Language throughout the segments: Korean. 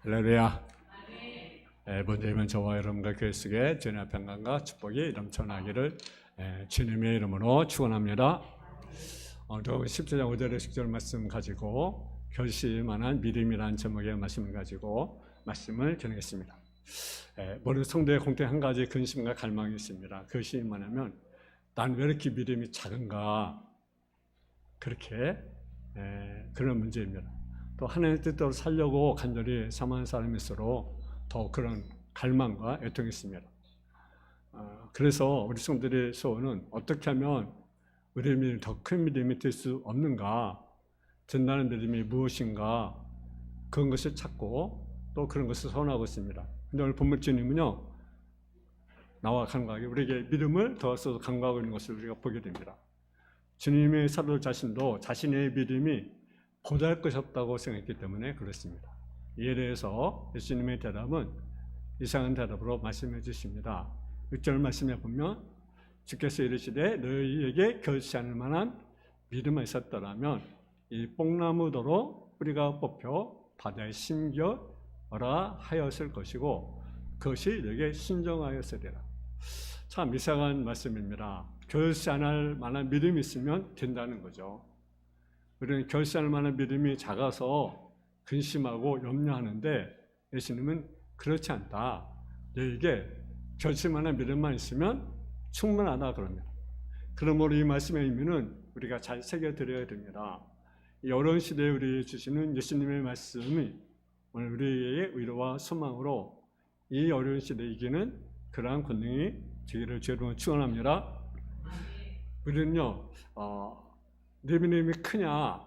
할렐루야. 먼저 저와 여러분과 교회 속에 주님의 평강과 축복이 넘쳐나기를 주님의 이름으로 축원합니다. 오늘도 10장 5절의 10절 말씀 가지고 결실만한 믿음이라는 제목의 말씀을 가지고 말씀을 전하겠습니다. 모든 성도의 공통 한 가지 근심과 갈망이 있습니다. 그것이 뭐냐면 난 왜 이렇게 믿음이 작은가, 그렇게 그런 문제입니다. 또 하나님의 뜻대로 살려고 간절히 삼하는 사람일수록 더 그런 갈망과 애통이 있습니다. 그래서 우리 성도들의 소원은 어떻게 하면 우리의 믿음이 더 큰 믿음이 될 수 없는가, 된다는 믿음이 무엇인가, 그런 것을 찾고 또 그런 것을 소원하고 있습니다. 근데 오늘 본문 주님은요, 나와 간과하게 우리에게 믿음을 더해서 간과하고 있는 것을 우리가 보게 됩니다. 주님의 사도 자신도 자신의 믿음이 보잘 것이 없다고 생각했기 때문에 그렇습니다. 이에 대해서 예수님의 대답은 이상한 대답으로 말씀해 주십니다. 6절 말씀에 보면 주께서 이르시되 너희에게 결시할 만한 믿음이 있었더라면 이 뽕나무도로 뿌리가 뽑혀 바다에 심겨라 하였을 것이고 그것이 너에게 순종하였으리라. 참 이상한 말씀입니다. 결시 안 할 만한 믿음이 있으면 된다는 거죠. 우리는 결시할 만한 믿음이 작아서 근심하고 염려하는데 예수님은 그렇지 않다. 너에게 결시할 만한 믿음만 있으면 충분하다 그럽니다. 그러므로 이 말씀의 의미는 우리가 잘 새겨드려야 됩니다. 이 어려운 시대에 우리 주시는 예수님의 말씀이 오늘 우리의 위로와 소망으로 이 어려운 시대에 이기는 그러한 권능이 되기를 주님으로 축원합니다. 우리는요, 내 믿음이 크냐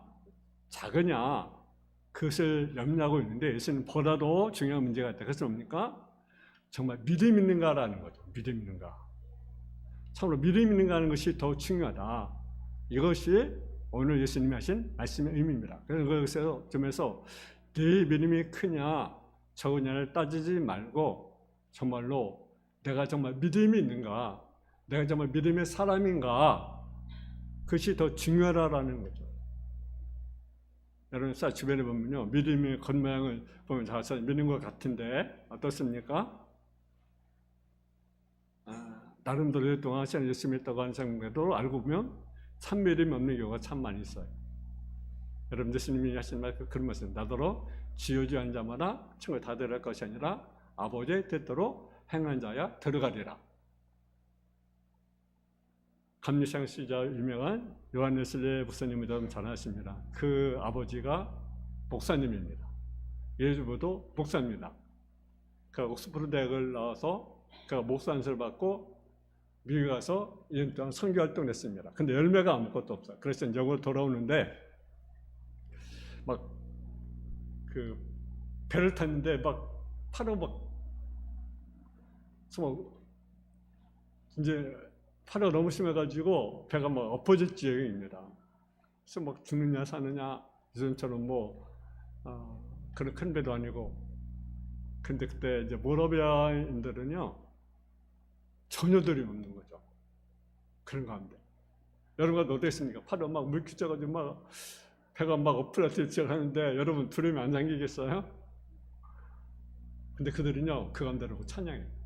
작으냐 그것을 염려하고 있는데 예수는 보다도 중요한 문제가 있다. 그것은 뭡니까? 정말 믿음 있는가라는 거죠. 믿음 있는가. 참으로 믿음 있는가 하는 것이 더 중요하다. 이것이 오늘 예수님이 하신 말씀의 의미입니다. 그래서 점에서 네 믿음이 크냐 적으냐를 따지지 말고 정말로 내가 정말 믿음이 있는가, 내가 정말 믿음의 사람인가, 그것이 더 중요하다라는 거죠. 여러분 주변에 보면요, 믿음의 겉모양을 보면 다 믿는 것 같은데 어떻습니까? 나름대로 오랫동안 시간을 열심히 했다고 하는 사람들도 알고 보면 참 믿음이 없는 경우가 참 많이 있어요. 여러분 예수님이 하신 말 그런 말씀, 나더러 지어지한 자마다 천국에 다 들어갈 것이 아니라 아버지의 뜻대로 행한 자야 들어가리라. 감리상 시자 유명한 요한네스 목사님을 여러분 잘 아십니다. 그 아버지가 목사님입니다. 예수부도 목사입니다. 그 옥스퍼드 대학을 나와서 그 목사 안수를 받고 미국에 가서 2년 동안 선교 활동을 했습니다. 근데 열매가 아무것도 없어요. 그래서 영으로 돌아오는데 막 그 배를 탔는데 막 파도 막 이제 파도가 너무 심해가지고 배가 막 엎어질 지경입니다. 그래서 막 죽느냐 사느냐 요즘처럼 그런 큰 배도 아니고. 근데 그때 이제 모라비아인들은요 전혀들이 없는 거죠. 그런 가운데 여러분과 어땠습니까? 파도 막 물귀쳐가지고 막 배가 막 엎드려질 지경하는데 여러분 두려움이 안 잠기겠어요? 근데 그들은요 그 가운데로 찬양해요.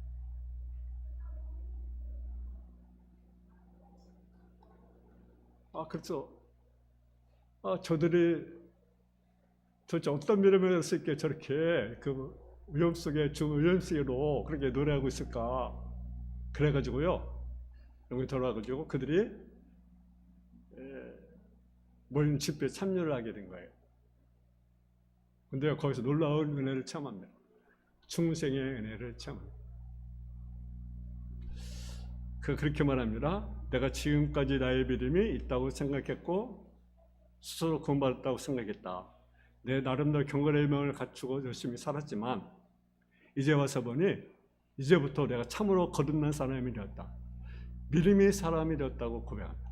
그렇죠. 저들이 도대체 어떤 믿음을 했을 게 저렇게 그 위험 속에 위험 속으로 그렇게 노래하고 있을까? 그래가지고요, 여기 돌아와가지고 그들이 모임 집회에 참여를 하게 된 거예요. 근데 거기서 놀라운 은혜를 체험합니다. 중생의 은혜를 체험합니다. 그렇게 말합니다. 내가 지금까지 나의 믿음이 있다고 생각했고 스스로 구원받았다고 생각했다. 내 나름대로 경건의 명을 갖추고 열심히 살았지만 이제 와서 보니 이제부터 내가 참으로 거듭난 사람이 되었다. 믿음의 사람이 되었다고 고백합니다.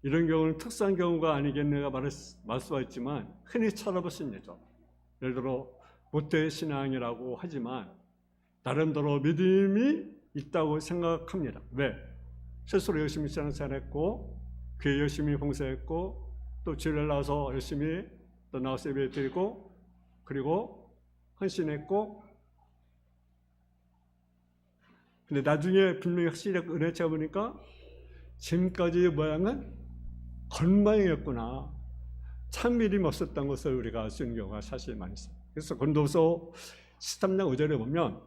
이런 경우는 특수한 경우가 아니겠네가 말할 수가 있지만 흔히 찾아볼 수 있는 예죠. 예를 들어 모태 신앙이라고 하지만 나름대로 믿음이 있다고 생각합니다. 왜? 스스로 열심히 신앙생활했고 교회 열심히 봉사했고 또 주일날 나와서 열심히 또 나와서 예배 드리고 그리고 헌신했고, 근데 나중에 분명히 확실히 은혜 잡으니까 지금까지의 모양은 건망이었구나. 참 믿음이 없었던 것을 우리가 알 수 있는 경우가 사실 많이 있어요. 그래서 고린도서 13장 5절에 보면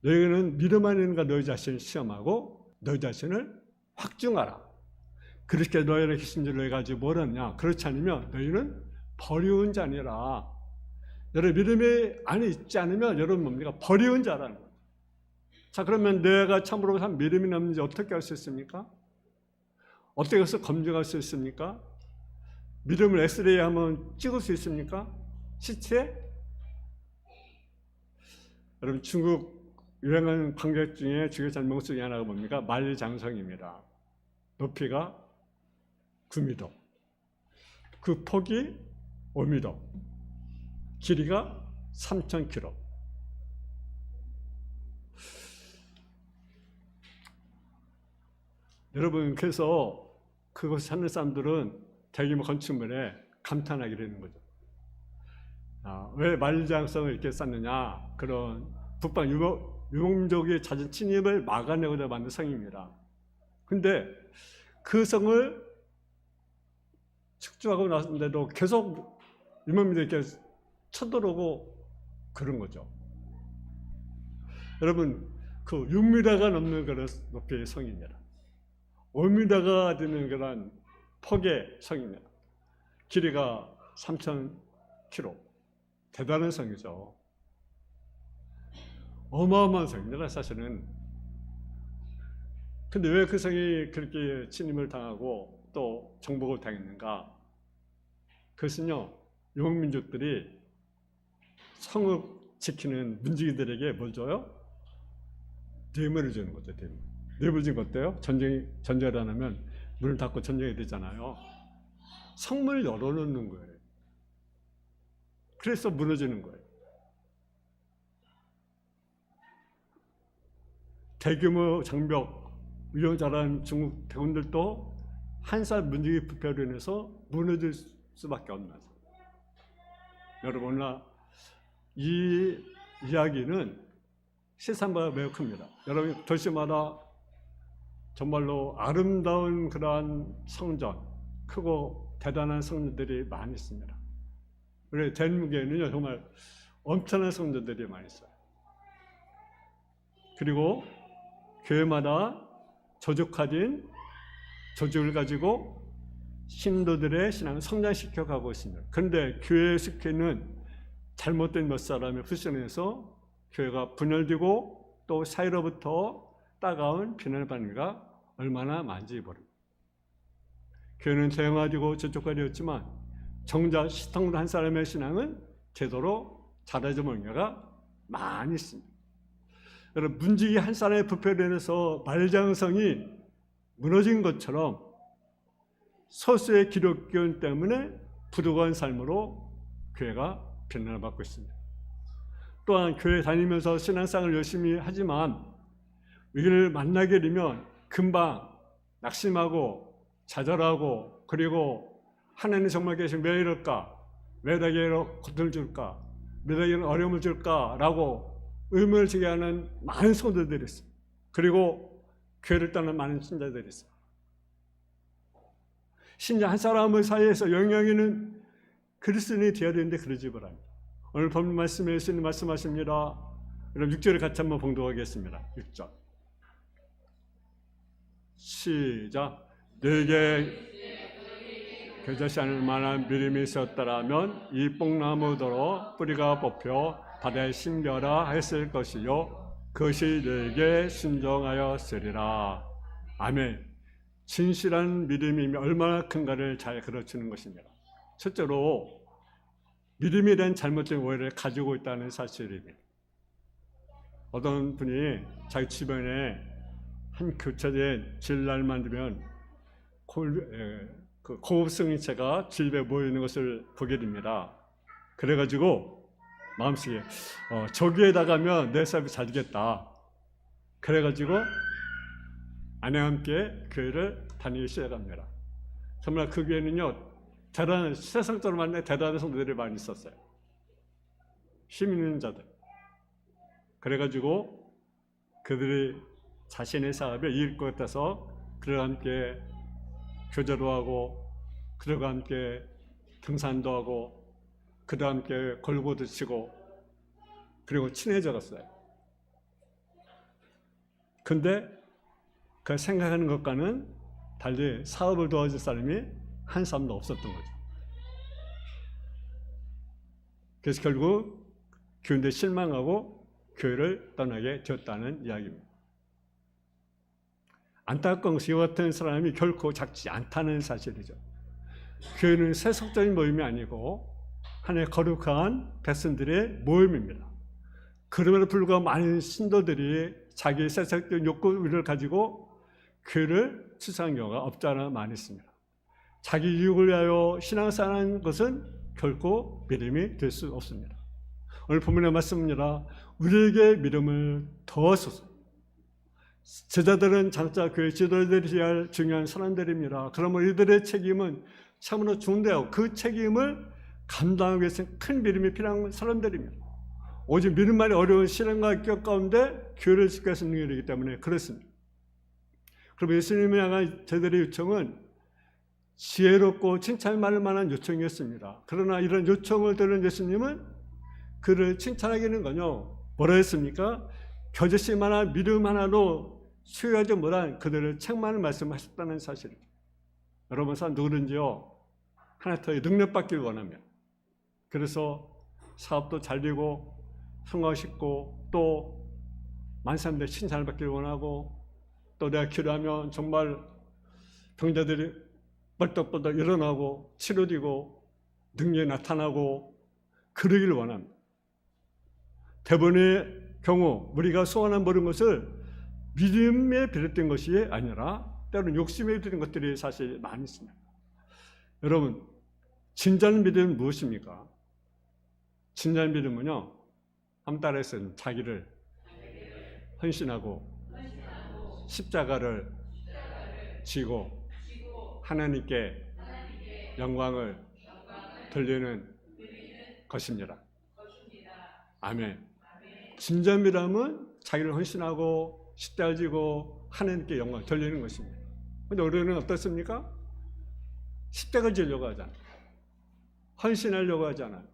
너희는 믿음 안에 있는가 너희 자신을 시험하고 너희 자신을 확증하라. 그렇게 너희를 계신 줄 가지고 뭐라냐? 그렇지 않으면 너희는 버리운 자니라. 여러분 믿음이 안에 있지 않으면 여러분 뭡니까? 버리운 자라는 거예요. 자, 그러면 내가 참으로 참 믿음이 없는지 어떻게 알 수 있습니까? 어떻게 해서 검증할 수 있습니까? 믿음을 엑스레이 하면 찍을 수 있습니까? 시체? 여러분 중국 유행하는 관객 중에 주요 잘못 중에 하나가 뭡니까? 만리장성입니다. 높이가 9m, 그 폭이 5m, 길이가 3,000km. 여러분 그래서 그곳에 사는 사람들은 대규모 건축물에 감탄하게 되는 거죠. 왜 만리장성을 이렇게 쌓느냐? 그런 북방 유목민족의 잦은 침입을 막아내고자 만든 성입니다. 근데 그 성을 축조하고 나섰는데도 계속 유목민들이 이렇게 쳐들어오고 그런 거죠. 여러분 그 6m가 넘는 그런 높이의 성입니다. 5m가 되는 그런 폭의 성입니다. 길이가 3,000km. 대단한 성이죠. 어마어마한 성입니다, 사실은. 근데 왜 그 성이 그렇게 침입을 당하고 또 정복을 당했는가? 그것은요, 유목민족들이 성을 지키는 문지기들에게 뭘 줘요? 뇌물을 주는 거죠, 뇌물. 뇌물 준 거 어때요? 전쟁을 안 하면 문을 닫고 전쟁이 되잖아요. 성문을 열어놓는 거예요. 그래서 무너지는 거예요. 대규모 장벽, 위험 잘하는 중국 대군들도 한 살 문지기 부패로 인해서 무너질 수밖에 없는 거죠. 여러분, 이 이야기는 시선보다 매우 큽니다. 여러분, 도시마다 정말로 아름다운 그러한 성전, 크고 대단한 성전들이 많이 있습니다. 우리 대한민국에는요, 정말 엄청난 성전들이 많이 있어요. 그리고 교회마다 조직화된 조직을 가지고 신도들의 신앙을 성장시켜 가고 있습니다. 그런데 교회에 속해 있는 잘못된 몇 사람의 불신에서 교회가 분열되고 또 사이로부터 따가운 비난을 받는 가 얼마나 많은지 모릅니다. 교회는 다양화되고 조직화되었지만 정작 시통도 한 사람의 신앙은 제대로 자라지 못한 경우가 많이 있습니다. 여러분, 문지기 한 사람의 부패로 인해서 만리장성이 무너진 것처럼 소수의 기독교인 때문에 부득이한 삶으로 교회가 비난을 받고 있습니다. 또한 교회 다니면서 신앙생활을 열심히 하지만 위기를 만나게 되면 금방 낙심하고 좌절하고, 그리고 하나님 정말 계시면 왜 이럴까? 왜 나에게 고통을 줄까? 왜 나에게 어려움을 줄까? 라고 의문을 제기하는 많은 성도들이 있어요. 그리고 교회를 떠난 많은 신자들이 있어요. 신자 한 사람의 사이에서 영향이 있는 그리스도인이 되어야 되는데 그러지 말합니다. 오늘 본 말씀에 예수님 말씀하십니다. 여러분 6절을 같이 한번 봉독하겠습니다. 6절 시작. 너에게 겨자씨 않을 만한 믿음이 있었더라면 이 뽕나무더러 뿌리가 뽑혀 바다에 심겨라 했을 것이요 그것이 너에게 순종하였으리라. 아멘. 진실한 믿음이 얼마나 큰가를 잘 가르치는 것입니다. 첫째로 믿음에 대한 잘못된 오해를 가지고 있다는 사실입니다. 어떤 분이 자기 주변에 한 교차된 질날만 되면 고급 승인체가 집에 모여있는 것을 보게 됩니다. 그래가지고 마음속에 저 교회 나가면 내 삶이 잘 되겠다. 그래가지고 아내와 함께 교회를 다니기 시작합니다. 정말 그 교회는요, 대단한 세상적으로 만난 대단한 성도들이 많이 있었어요. 힘 있는 자들. 그래가지고 그들이 자신의 사업에 이길 것 같아서 그들과 함께 교제도 하고 그들과 함께 등산도 하고 그들과 함께 걸고도 치고 그리고 친해져 갔어요. 근데 그 생각하는 것과는 달리 사업을 도와줄 사람이 한 사람도 없었던 거죠. 그래서 결국 교인들이 실망하고 교회를 떠나게 되었다는 이야기입니다. 안타까운 것이 이와 같은 사람이 결코 작지 않다는 사실이죠. 교회는 세속적인 모임이 아니고 하나님의 거룩한 백성들의 모임입니다. 그럼에도 불구하고 많은 신도들이 자기의 세속적인 욕구를 가지고 교회를 출석한 경우가 없지 않아 많이 있습니다. 자기 이익을 위하여 신앙생활하는 것은 결코 믿음이 될 수 없습니다. 오늘 본문의 말씀입니다. 우리에게 믿음을 더하소서. 제자들은 장차 교회 지도자들이 할 중요한 사람들입니다. 그러면 이들의 책임은 참으로 중대하고 그 책임을 감당하기 위해서는 큰 믿음이 필요한 사람들입니다. 오직 믿음만이 어려운 시련과 격 가운데 교회를 지켜야 하는 일이기 때문에 그렇습니다. 그럼 예수님을 향한 제자들의 요청은 지혜롭고 칭찬할 만한 요청이었습니다. 그러나 이런 요청을 들은 예수님은 그를 칭찬하기는커녕 뭐라 했습니까? 겨자씨 만한 믿음 하나로 수여하지 못한 그들을 책망을 말씀하셨다는 사실이죠. 여러분 사람 누구든지요 하나 더 능력받기를 원합니다. 그래서 사업도 잘 되고 성공하시고 또 많은 사람들의 칭찬을 받기를 원하고 또 내가 기도하면 정말 병자들이 벌떡벌떡 일어나고 치료되고 능력이 나타나고 그러기를 원합니다. 대부분의 경우 우리가 소원한 모든 것을 믿음에 비롯된 것이 아니라 때로는 욕심에 비롯된 것들이 사실 많이 있습니다. 여러분 진짜는 믿음은 무엇입니까? 진짜는 믿음은요 한번 따라했어요. 자기를 헌신하고 십자가를 지고 하나님께 영광을 돌리는 것입니다. 아멘. 진짜 믿음은 자기를 헌신하고 십자가를 지고 하나님께 영광을 돌리는 것입니다. 그런데 우리는 어떻습니까? 십자가를 지려고 하잖아요. 헌신하려고 하잖아요.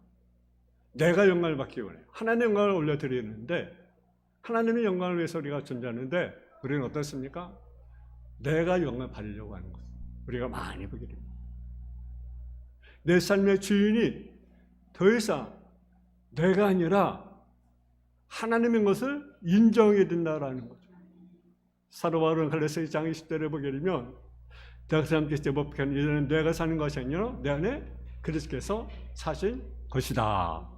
내가 영광을 받기 원해요. 하나님의 영광을 올려드리는데 하나님의 영광을 위해서 우리가 존재하는데 우리는 어떻습니까? 내가 영광을 받으려고 하는 거죠. 우리가 많이 보게 됩니다. 내 삶의 주인이 더 이상 내가 아니라 하나님의 것을 인정해야 된다라는 거죠. 사도 바울은 갈라디아서 2장 20절에 보게 되면 내가 사람께서 제법하는 이제는 내가 사는 것이 아니라 내 안에 그리스도께서 사신 것이다.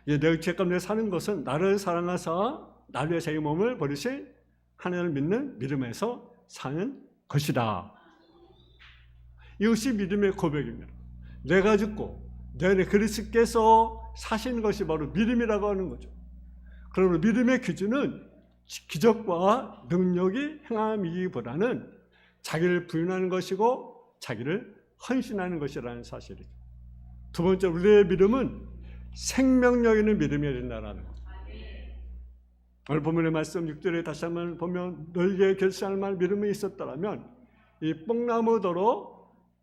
내 죄 가운데 사는 것은 나를 사랑하사 나를 위해 자기 몸을 버리신 하나님을 믿는 믿음에서 사는 것이다. 이것이 믿음의 고백입니다. 내가 죽고 내 안에 그리스도께서 사신 것이 바로 믿음이라고 하는 거죠. 그러므로 믿음의 기준은 기적과 능력이 행함이기보다는 자기를 부인하는 것이고 자기를 헌신하는 것이라는 사실이죠. 두 번째, 우리의 믿음은 생명력 있는 믿음이어야 된다는 것. 오늘 본문의 말씀 6절에 다시 한번 보면 너희에게 결실할 만한 믿음이 있었더라면 이 뽕나무더러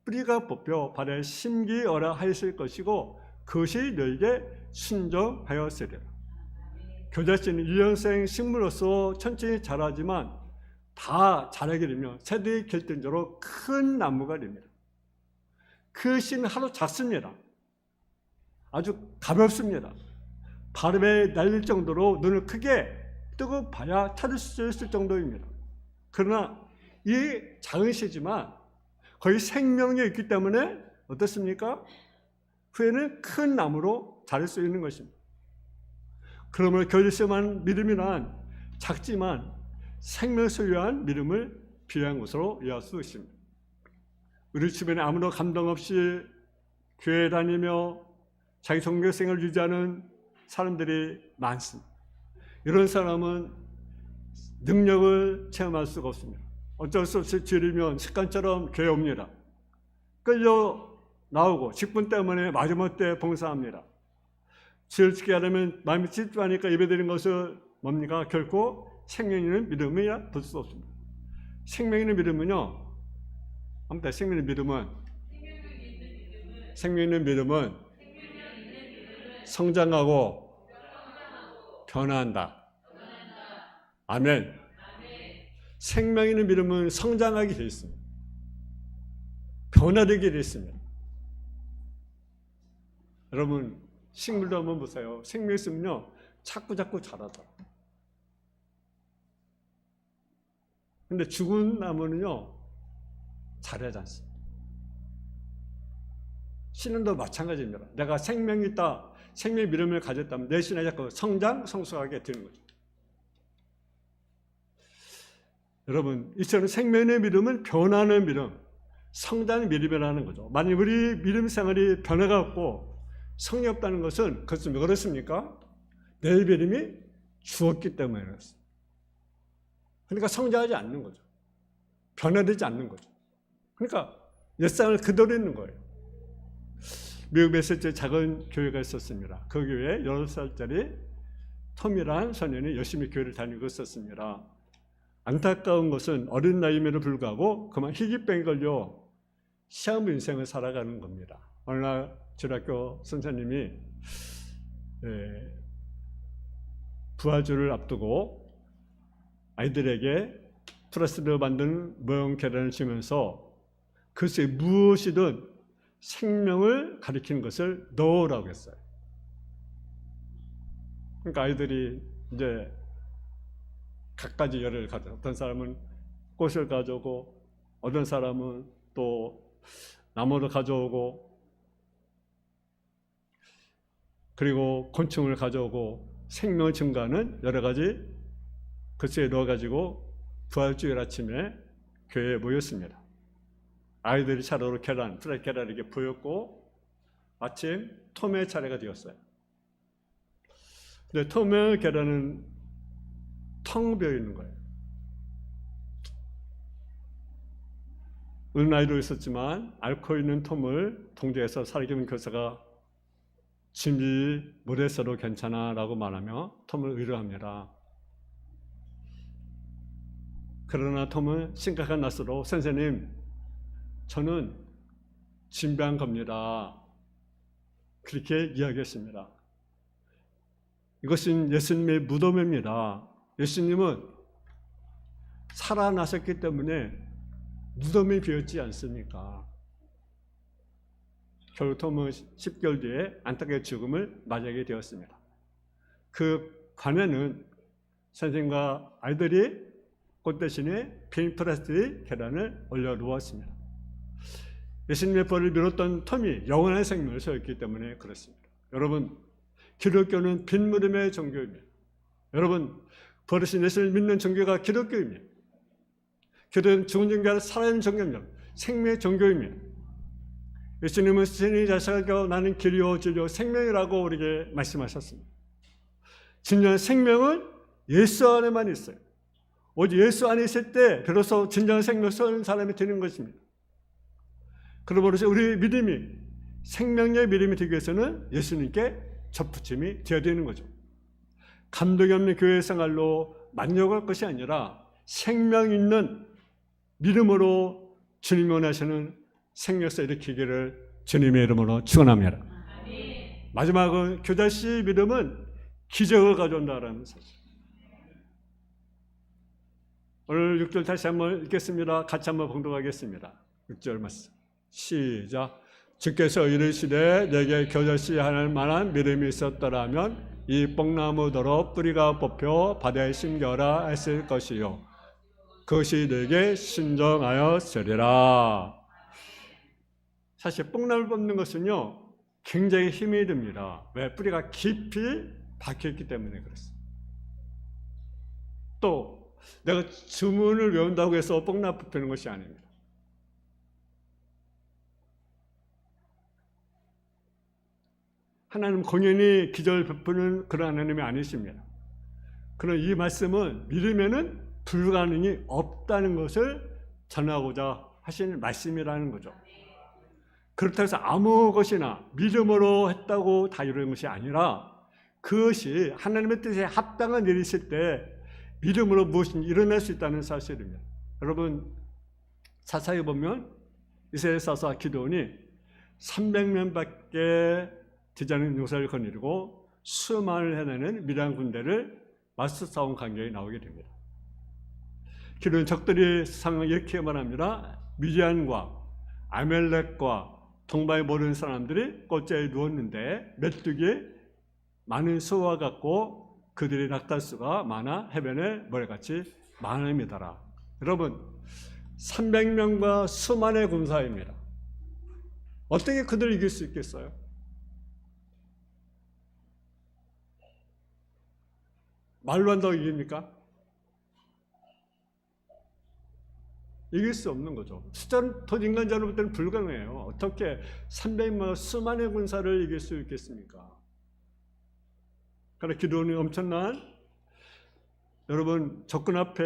뿌리가 뽑혀 발에 심기어라 하였을 것이고 그것이 너희에게 순종하였으리라. 겨자씨는 1년생 식물로서 천천히 자라지만 다 자라게 되면 새들이 결정적으로 큰 나무가 됩니다. 그 씨는 하루 작습니다. 아주 가볍습니다. 바람에 날릴 정도로 눈을 크게 뜨고 봐야 찾을 수 있을 정도입니다. 그러나 이 작은 씨지만 거의 생명력이 있기 때문에 어떻습니까? 후에는 큰 나무로 자랄 수 있는 것입니다. 그러므로 겨자씨만 믿음이란 작지만 생명을 소유한 믿음을 비유한 것으로 이해할 수 있습니다. 우리 주변에 아무런 감동 없이 교회 다니며 자기 종교생활을 유지하는 사람들이 많습니다. 이런 사람은 능력을 체험할 수가 없습니다. 어쩔 수 없이 주일이면 습관처럼 교회 옵니다. 끌려 나오고 직분 때문에 마지막 때 봉사합니다. 죄를 지게 하려면 마음이 찝찝하니까 예배드리는 것을 뭡니까? 결코 생명 있는 믿음이라 볼 수 없습니다. 생명 있는 믿음은요, 아무튼 생명 있는 믿음은 성장하고 변화한다. 아멘. 생명 있는 믿음은 성장하게 되어 있습니다. 변화되게 되어 있습니다. 여러분, 식물도 한번 보세요. 생명 있으면요, 자꾸 자라더라. 근데 죽은 나무는요, 자라지 않습니다. 신은도 마찬가지입니다. 내가 생명이 있다, 생명의 믿음을 가졌다면 내 신에 자꾸 성숙하게 되는 거죠. 여러분, 이처럼 생명의 믿음은 변하는 믿음, 성장의 믿음이라는 거죠. 만약 우리 믿음 생활이 변화가 없고 성이 없다는 것은 그것은 왜 그렇습니까? 내 믿음이 죽었기 때문에 그렇습니다. 그러니까 성장하지 않는 거죠. 변화되지 않는 거죠. 그러니까 옛상을 그대로 있는 거예요. 미국에 있을 때 작은 교회가 있었습니다. 그 교회에 8살짜리 톰이라는 소년이 열심히 교회를 다니고 있었습니다. 안타까운 것은 어린 나이임에도 불구하고 그만 희귀병에 걸려 시험 인생을 살아가는 겁니다. 어느 날 주일학교 선생님이 부활주를 앞두고 아이들에게 프레스로 만든 모형 계란을 주면서 글쎄 무엇이든 생명을 가리키는 것을 넣으라고 했어요. 그러니까 아이들이 이제 갖가지 열을 가져. 어떤 사람은 꽃을 가져오고, 어떤 사람은 또 나무를 가져오고, 그리고 곤충을 가져오고, 생명을 증가하는 여러 가지 글씨에 넣어가지고 부활주일 아침에 교회에 모였습니다. 아이들이 차례로 프라이 계란을 이렇게 보였고, 마침 톰의 차례가 되었어요. 근데 톰의 계란은 텅 비어 있는 거예요. 어린 나이로 있었지만 앓고 있는 톰을 동조해서 살아계신 교사가 짐이 못했어도 괜찮아 라고 말하며 톰을 위로합니다. 그러나 톰은 심각한 낯으로 선생님, 저는 진배한 겁니다. 그렇게 이야기했습니다. 이것은 예수님의 무덤입니다. 예수님은 살아나셨기 때문에 무덤이 비었지 않습니까? 결국 톰은 10개월 뒤에 안타까운 죽음을 맞이하게 되었습니다. 그 관에는 선생님과 아이들이 꽃 대신에 빈 플라스틱 계란을 올려놓았습니다. 예수님의 벌을 미뤘던 톰이 영원한 생명을 소유했기 때문에 그렇습니다. 여러분, 기독교는 빈 무덤의 종교입니다. 여러분, 버릇인 예수를 믿는 종교가 기독교입니다. 기독교는 죽은 종교가 아니라 살아있는 종교입니다. 생명의 종교입니다. 예수님은 스승이 자식하고 나는 길이요 진리요 생명이라고 우리에게 말씀하셨습니다. 진정한 생명은 예수 안에만 있어요. 오직 예수 안에 있을 때 비로소 진정한 생명을 쏘는 사람이 되는 것입니다. 그러므로 우리 믿음이 생명의 믿음이 되기 위해서는 예수님께 접붙임이 되어야 되는 거죠. 감동이 없는 교회 생활로 만족할 것이 아니라 생명 있는 믿음으로 주님이 원하시는 생명서 일으키기를 주님의 이름으로 축원합니다. 마지막은 교자씨 믿음은 기적을 가져온다라는 사실. 오늘 6절 다시 한번 읽겠습니다. 같이 한번 봉독하겠습니다. 6절 말씀 시작. 주께서 이르시되 내게 겨자씨 할 만한 믿음이 있었더라면 이 뽕나무더러 뿌리가 뽑혀 바다에 심겨라 했을 것이요 그것이 내게 신정하였으리라. 사실 뽕나무를 뽑는 것은요 굉장히 힘이 듭니다. 왜? 뿌리가 깊이 박혀있기 때문에 그렇습니다. 또 내가 주문을 외운다고 해서 뽕나무 뽑히는 것이 아닙니다. 하나님 공연히 기적을 베푸는 그런 하나님이 아니십니다. 그런 이 말씀은 믿으면은 불가능이 없다는 것을 전하고자 하신 말씀이라는 거죠. 그렇다고 해서 아무 것이나 믿음으로 했다고 다 이루는 것이 아니라 그것이 하나님의 뜻에 합당한 일이 있을 때 믿음으로 무엇인지 일어날 수 있다는 사실입니다. 여러분 자세히 보면 이스라엘 사사 기드온이 300명밖에 되지 않은 용사를 거느리고 수만을 해내는 미디안 군대를 맞서 싸운 광경이 나오게 됩니다. 기드온 적들이 상황을 이렇게 말합니다. 미디안과 아멜렉과 동방에 모르는 사람들이 꼴자에 누웠는데 메뚜기에 많은 수와 같고 그들의 낙타수가 많아 해변에 모래같이 많음이더라. 여러분 300명과 수만의 군사입니다. 어떻게 그들을 이길 수 있겠어요? 말로 한다고 이깁니까? 이길 수 없는 거죠. 숫자는 더 인간적으로 볼 때는 불가능해요. 어떻게 300만 수만의 군사를 이길 수 있겠습니까? 그러나 기드온이 엄청난 여러분 적군 앞에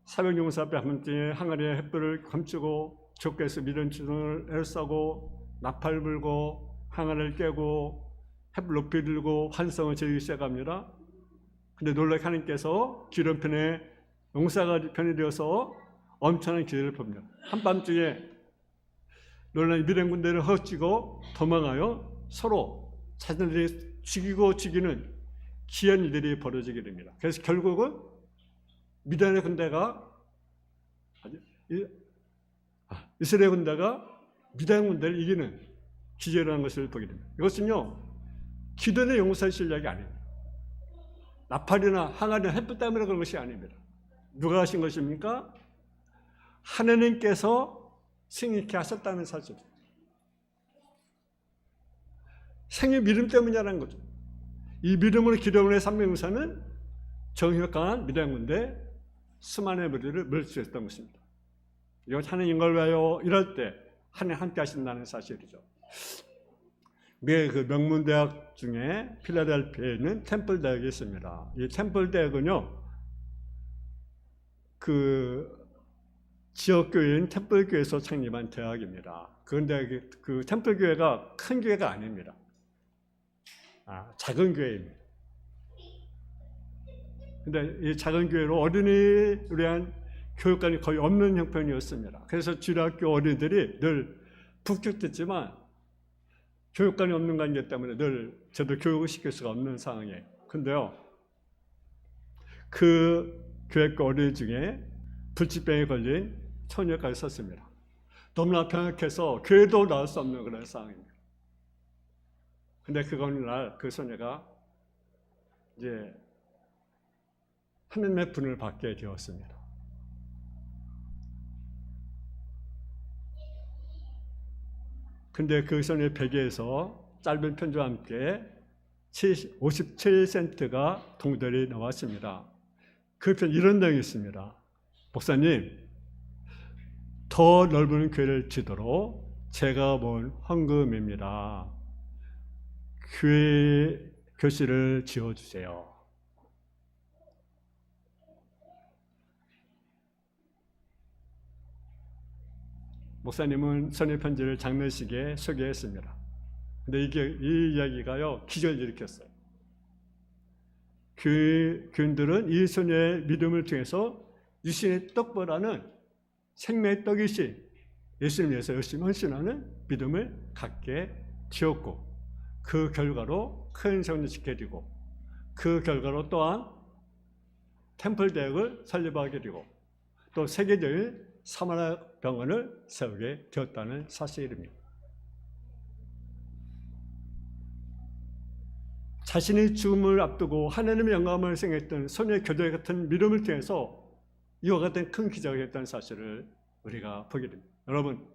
사병용사 앞에 한번쯤에 항아리에 햇불을 감추고 적군에서 미련치성을 애쓰고 나팔 불고 항아리를 깨고 햇불 높이 들고 환성을 지르기 시작합니다. 근데 놀랍게 하나님께서 기드온 편에 용사가 편이 되어서 엄청난 기회를 봅니다. 한밤중에 놀라운 미련 군대를 헛찌고 도망하여 서로 자신들이 죽이는 기이한 일들이 벌어지게 됩니다. 그래서 결국은 미디안의 군대가 이스라엘 군대가 미디안 군대를 이기는 기적을 한 것을 보게 됩니다. 이것은요 기드온의 용사 실력이 아닙니다. 나팔이나 항아리나 햇불 때문에 그런 것이 아닙니다. 누가 하신 것입니까? 하나님께서 승리케 하셨다는 사실. 생의 믿음 때문이라는 거죠. 이 믿음으로 기도하는 300용사는 정확한 미디안 군대 수만의 무리를 물리쳤던 것입니다. 이것 하나님 걸 왜요? 이럴 때 하나님 함께 하신다는 사실이죠. 미국의 그 명문대학 중에 필라델피아에 있는 템플 대학이 있습니다. 이 템플 대학은요, 그 지역교회인 템플교회에서 창립한 대학입니다. 그런데 그 템플교회가 큰 교회가 아닙니다. 작은 교회입니다. 근데 이 작은 교회로 어린이를 위한 교육관이 거의 없는 형편이었습니다. 그래서 주일학교 어린이들이 늘 북적댔지만 교육관이 없는 관계 때문에 늘 제대로 교육을 시킬 수가 없는 상황이에요. 근데요, 그 교육교 어린이 중에 불치병에 걸린 처녀까지 썼습니다. 너무나 병약해서 교회도 나올 수 없는 그런 상황입니다. 근데 그 어느 날 그 소녀가 이제 하나님의 분을 받게 되었습니다. 근데 그 소녀의 베개에서 짧은 편지와 함께 57센트가 동들이 나왔습니다. 그 편 이런 내용이 있습니다. 목사님, 더 넓은 교회를 지도록 제가 모은 헌금입니다. 교회 교실을 지어주세요. 목사님은 선의 편지를 장례식에 소개했습니다. 근데 이 이야기가요, 기적을 일으켰어요. 교인들은 이 소녀의 믿음을 통해서 유신의 떡보다는 생명의 떡이신 예수님 위해서 열심히 헌신하는 믿음을 갖게 되었고, 그 결과로 큰 성을 짓게 되고, 그 결과로 또한 템플 대학을 설립하게 되고, 또 세계적인 사마리아 병원을 세우게 되었다는 사실입니다. 자신의 죽음을 앞두고 하나님의 영광을 생각했던 소녀의 교제 같은 믿음을 통해서 이와 같은 큰 기적을 했다는 사실을 우리가 보게 됩니다. 여러분,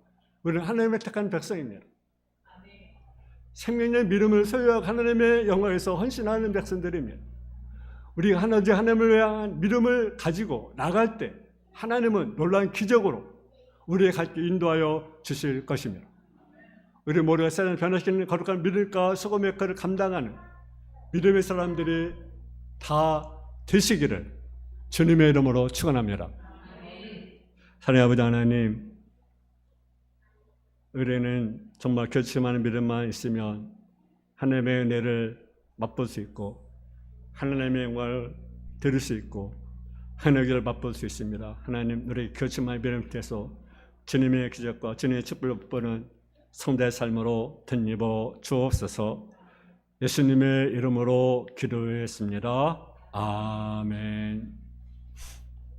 우리는 하나님의 택한 백성입니다. 생명의 믿음을 소유하고 하나님의 영광에서 헌신하는 백성들입니다. 우리가 하나님을 위한 믿음을 가지고 나갈 때 하나님은 놀라운 기적으로 우리의 갈 길 인도하여 주실 것입니다. 우리 모두가 세상을 변화시키는 거룩한 믿음과 소금의 역할을 감당하는 믿음의 사람들이 다 되시기를 주님의 이름으로 축원합니다. 하나님 아버지 하나님, 우리는 정말 결심하는 믿음만 있으면 하나님의 은혜를 맛볼 수 있고 하나님의 영광을 들을 수 있고 하늘을 맛볼 수 있습니다. 하나님 우리 교치마을 비령께서 주님의 기적과 주님의 축복을 보는 성대의 삶으로 덧입어 주옵소서. 예수님의 이름으로 기도했습니다. 아멘.